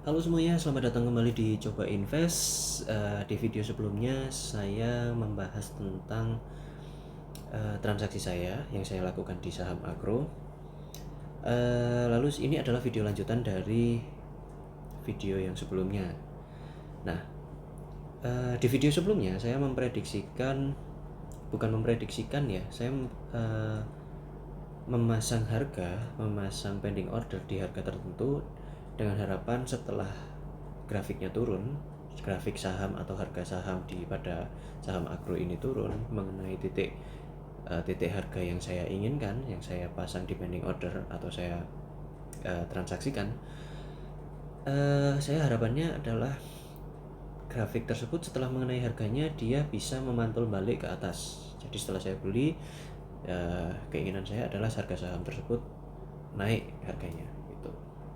Halo semuanya, selamat datang kembali di Coba Invest. Di video sebelumnya saya membahas tentang transaksi saya yang saya lakukan di saham agro. Lalu ini adalah video lanjutan dari video yang sebelumnya. Nah, di video sebelumnya saya bukan memprediksikan ya, saya memasang pending order di harga tertentu dengan harapan setelah grafiknya turun, grafik saham atau harga saham pada saham agro ini turun mengenai titik harga yang saya inginkan, yang saya pasang di pending order atau saya transaksikan. Saya harapannya adalah grafik tersebut setelah mengenai harganya dia bisa memantul balik ke atas. Jadi setelah saya beli, keinginan saya adalah harga saham tersebut naik harganya gitu.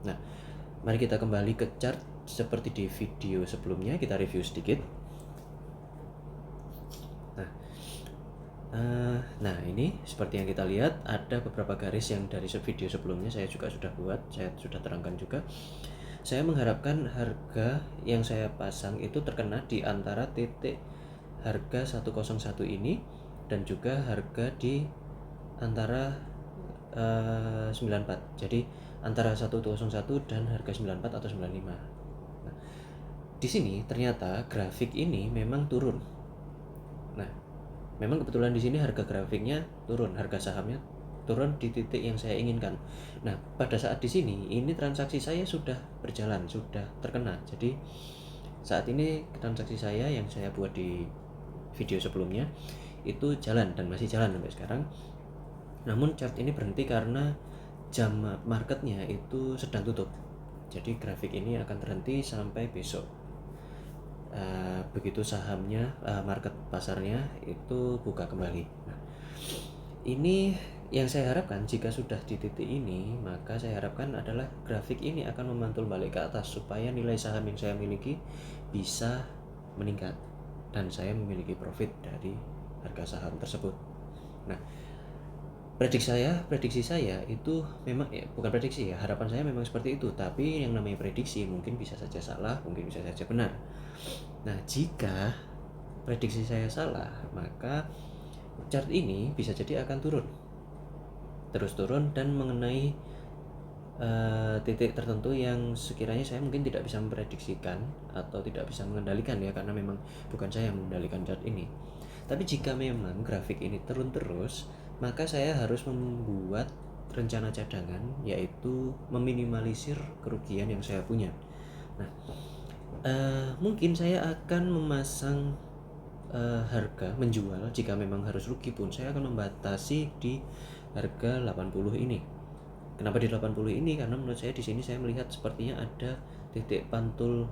Nah, mari kita kembali ke chart seperti di video sebelumnya, kita review sedikit. Nah, ini seperti yang kita lihat ada beberapa garis yang dari video sebelumnya saya juga sudah buat, saya sudah terangkan juga. Saya mengharapkan harga yang saya pasang itu terkena di antara titik harga 101 ini dan juga harga di antara 94. Jadi antara 101 dan harga 94 atau 95. Nah, di sini ternyata grafik ini memang turun. Nah, memang kebetulan di sini harga grafiknya turun, harga sahamnya turun di titik yang saya inginkan. Nah, pada saat di sini ini transaksi saya sudah berjalan, sudah terkena. Jadi saat ini transaksi saya yang saya buat di video sebelumnya itu jalan dan masih jalan sampai sekarang. Namun chart ini berhenti karena jam marketnya itu sedang tutup. Jadi grafik ini akan terhenti sampai besok. Begitu sahamnya, market pasarnya itu buka kembali. Nah, ini yang saya harapkan jika sudah di titik ini, maka saya harapkan adalah grafik ini akan memantul balik ke atas supaya nilai saham yang saya miliki bisa meningkat dan saya memiliki profit dari harga saham tersebut. Nah, prediksi saya itu memang ya, bukan prediksi ya, harapan saya memang seperti itu, tapi yang namanya prediksi mungkin bisa saja salah, mungkin bisa saja benar. Nah, jika prediksi saya salah, maka chart ini bisa jadi akan terus turun dan mengenai titik tertentu yang sekiranya saya mungkin tidak bisa memprediksikan atau tidak bisa mengendalikan ya, karena memang bukan saya yang mengendalikan chart ini. Tapi jika memang grafik ini turun terus, maka saya harus membuat rencana cadangan, yaitu meminimalisir kerugian yang saya punya. Nah, mungkin saya akan memasang harga menjual jika memang harus rugi pun saya akan membatasi di harga 80 ini. Kenapa di 80 ini? Karena menurut saya di sini saya melihat sepertinya ada titik pantul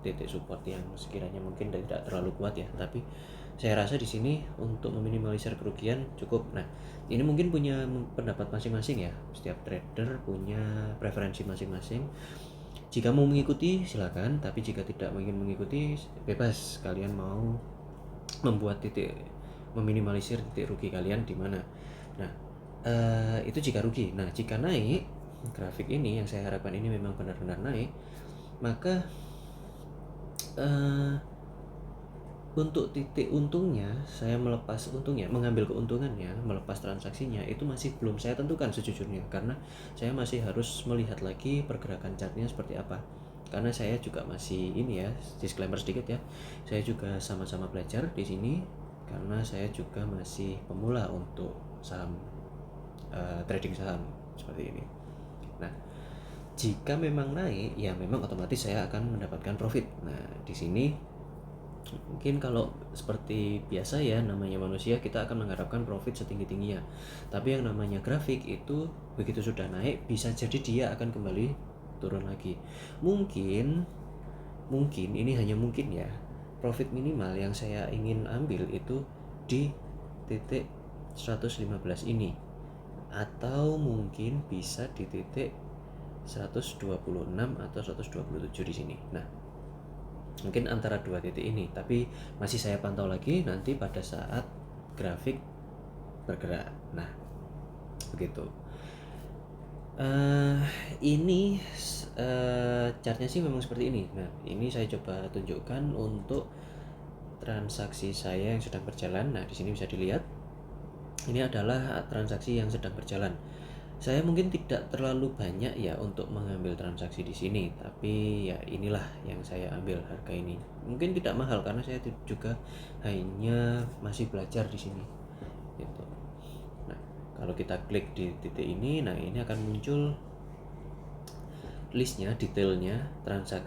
titik support yang sekiranya mungkin tidak terlalu kuat ya, tapi saya rasa di sini untuk meminimalisir kerugian cukup. Nah, ini mungkin punya pendapat masing-masing ya. Setiap trader punya preferensi masing-masing. Jika mau mengikuti silakan, tapi jika tidak ingin mengikuti bebas. Kalian mau meminimalisir titik rugi kalian di mana. Nah, itu jika rugi. Nah, jika naik, grafik ini yang saya harapkan ini memang benar-benar naik, maka untuk titik untungnya, saya mengambil keuntungannya, melepas transaksinya itu masih belum saya tentukan sejujurnya, karena saya masih harus melihat lagi pergerakan chartnya seperti apa. Karena saya juga masih disclaimer sedikit ya, saya juga sama-sama belajar di sini karena saya juga masih pemula untuk saham, trading saham seperti ini. Nah, jika memang naik, ya memang otomatis saya akan mendapatkan profit. Nah, di sini mungkin kalau seperti biasa ya, namanya manusia, kita akan mengharapkan profit setinggi-tingginya. Tapi yang namanya grafik itu begitu sudah naik bisa jadi dia akan kembali turun lagi. Mungkin ini hanya mungkin ya, profit minimal yang saya ingin ambil itu di titik 115 ini, atau mungkin bisa di titik 126 atau 127 di sini. Nah, mungkin antara dua titik ini, tapi masih saya pantau lagi nanti pada saat grafik bergerak. Nah, begitu. Ini chartnya sih memang seperti ini. Nah, ini saya coba tunjukkan untuk transaksi saya yang sedang berjalan. Nah, di sini bisa dilihat ini adalah transaksi yang sedang berjalan. Saya mungkin tidak terlalu banyak ya untuk mengambil transaksi di sini, tapi ya inilah yang saya ambil harga ini. Mungkin tidak mahal karena saya juga hanya masih belajar di sini. Gitu. Nah, kalau kita klik di titik ini, nah ini akan muncul listnya, detailnya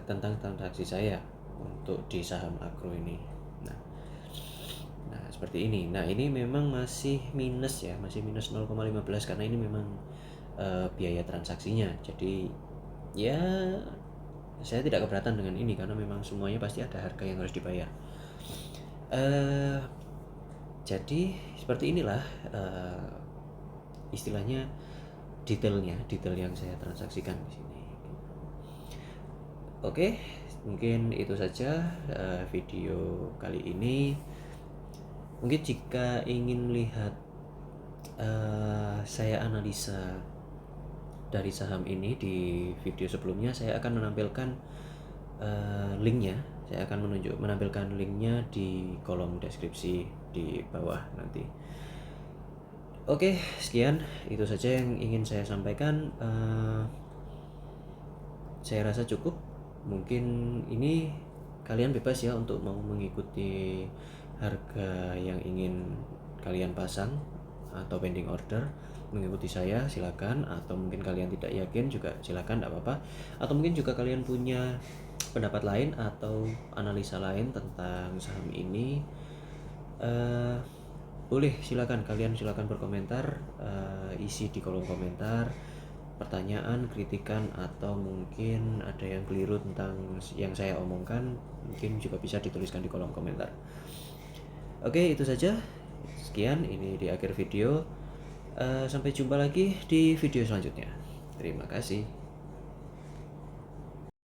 tentang transaksi saya untuk di saham Agro ini. Nah, seperti ini. Nah, ini memang masih minus ya, masih minus 0,15 karena ini memang biaya transaksinya. Jadi ya saya tidak keberatan dengan ini karena memang semuanya pasti ada harga yang harus dibayar. Jadi seperti inilah istilahnya detail yang saya transaksikan di sini. Oke, mungkin itu saja video kali ini. Mungkin jika ingin melihat saya analisa dari saham ini di video sebelumnya, saya akan menampilkan linknya. Saya akan menampilkan linknya di kolom deskripsi di bawah nanti. Oke, sekian itu saja yang ingin saya sampaikan. Saya rasa cukup. Mungkin ini kalian bebas ya untuk mau mengikuti harga yang ingin kalian pasang atau pending order, mengikuti saya silakan, atau mungkin kalian tidak yakin juga silakan, tidak apa-apa. Atau mungkin juga kalian punya pendapat lain atau analisa lain tentang saham ini, boleh silakan berkomentar, isi di kolom komentar pertanyaan, kritikan, atau mungkin ada yang keliru tentang yang saya omongkan, mungkin juga bisa dituliskan di kolom komentar. Oke, itu saja. Sekian, ini di akhir video. Sampai jumpa lagi di video selanjutnya. Terima kasih.